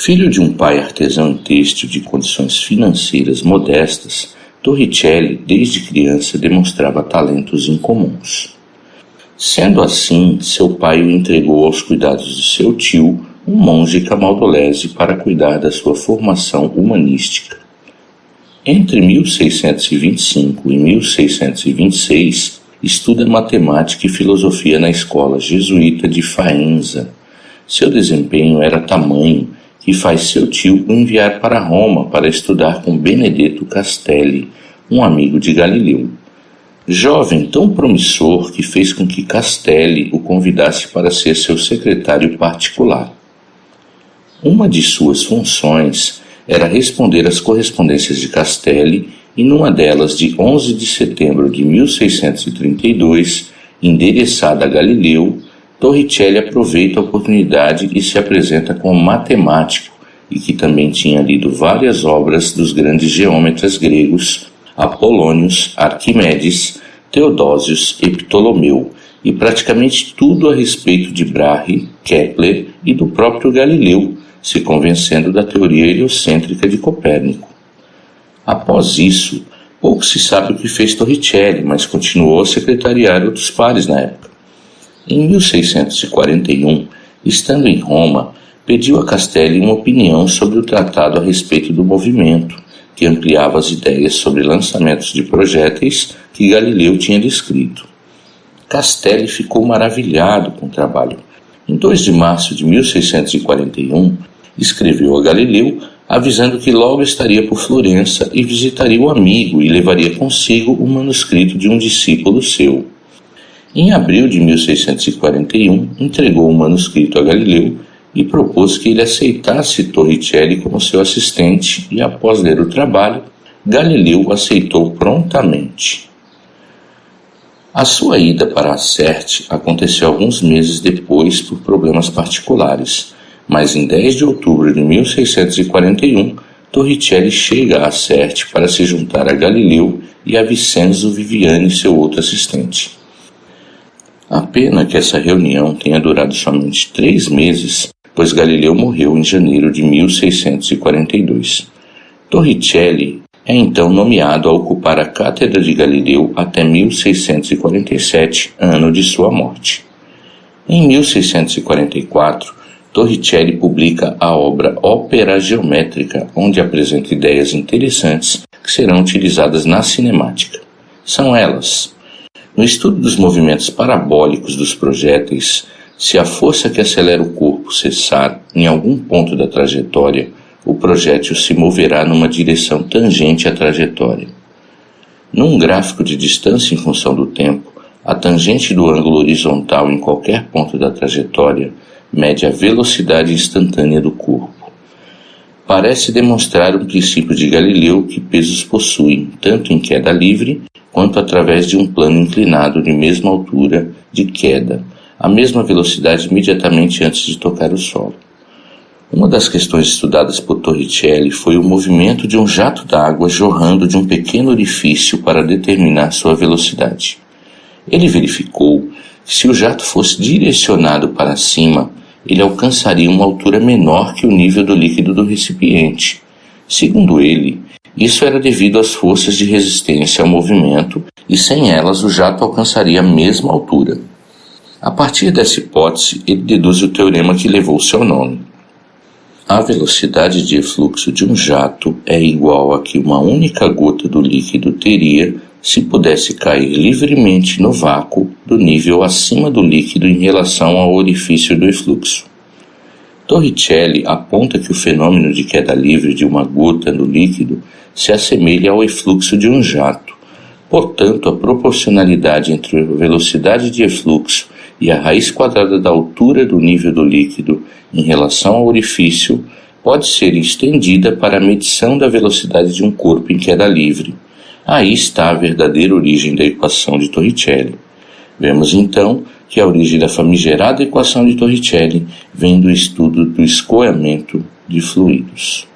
Filho de um pai artesão têxtil de condições financeiras modestas, Torricelli, desde criança, demonstrava talentos incomuns. Sendo assim, seu pai o entregou aos cuidados de seu tio, um monge camaldolese, para cuidar da sua formação humanística. Entre 1625 e 1626, estuda matemática e filosofia na escola jesuíta de Faenza. Seu desempenho era tamanho que faz seu tio o enviar para Roma para estudar com Benedetto Castelli, um amigo de Galileu. Jovem tão promissor que fez com que Castelli o convidasse para ser seu secretário particular. Uma de suas funções era responder às correspondências de Castelli e numa delas, de 11 de setembro de 1632, endereçada a Galileu, Torricelli aproveita a oportunidade e se apresenta como matemático e que também tinha lido várias obras dos grandes geômetras gregos Apolônios, Arquimedes, Teodósios e Ptolomeu, e praticamente tudo a respeito de Brahe, Kepler e do próprio Galileu, se convencendo da teoria heliocêntrica de Copérnico. Após isso, pouco se sabe o que fez Torricelli, mas continuou a secretariar outros pares na época. Em 1641, estando em Roma, pediu a Castelli uma opinião sobre o tratado a respeito do movimento, que ampliava as ideias sobre lançamentos de projéteis que Galileu tinha descrito. Castelli ficou maravilhado com o trabalho. Em 2 de março de 1641, escreveu a Galileu avisando que logo estaria por Florença e visitaria o amigo e levaria consigo o manuscrito de um discípulo seu. Em abril de 1641, entregou o manuscrito a Galileu e propôs que ele aceitasse Torricelli como seu assistente e, após ler o trabalho, Galileu aceitou prontamente. A sua ida para Acerte aconteceu alguns meses depois por problemas particulares, mas em 10 de outubro de 1641, Torricelli chega a Acerte para se juntar a Galileu e a Vincenzo Viviani, seu outro assistente. A pena que essa reunião tenha durado somente 3 meses, pois Galileu morreu em janeiro de 1642. Torricelli é então nomeado a ocupar a cátedra de Galileu até 1647, ano de sua morte. Em 1644, Torricelli publica a obra Opera Geométrica, onde apresenta ideias interessantes que serão utilizadas na cinemática. São elas: no estudo dos movimentos parabólicos dos projéteis, se a força que acelera o corpo cessar em algum ponto da trajetória, o projétil se moverá numa direção tangente à trajetória. Num gráfico de distância em função do tempo, a tangente do ângulo horizontal em qualquer ponto da trajetória mede a velocidade instantânea do corpo. Parece demonstrar um princípio de Galileu que pesos possuem, tanto em queda livre, quanto através de um plano inclinado de mesma altura de queda, a mesma velocidade imediatamente antes de tocar o solo. Uma das questões estudadas por Torricelli foi o movimento de um jato d'água jorrando de um pequeno orifício para determinar sua velocidade. Ele verificou que se o jato fosse direcionado para cima, ele alcançaria uma altura menor que o nível do líquido do recipiente. Segundo ele, isso era devido às forças de resistência ao movimento e sem elas o jato alcançaria a mesma altura. A partir dessa hipótese, ele deduz o teorema que levou seu nome. A velocidade de efluxo de um jato é igual a que uma única gota do líquido teria se pudesse cair livremente no vácuo do nível acima do líquido em relação ao orifício do efluxo. Torricelli aponta que o fenômeno de queda livre de uma gota no líquido se assemelha ao efluxo de um jato. Portanto, a proporcionalidade entre a velocidade de efluxo e a raiz quadrada da altura do nível do líquido em relação ao orifício pode ser estendida para a medição da velocidade de um corpo em queda livre. Aí está a verdadeira origem da equação de Torricelli. Vemos então que a origem da famigerada equação de Torricelli vem do estudo do escoamento de fluidos.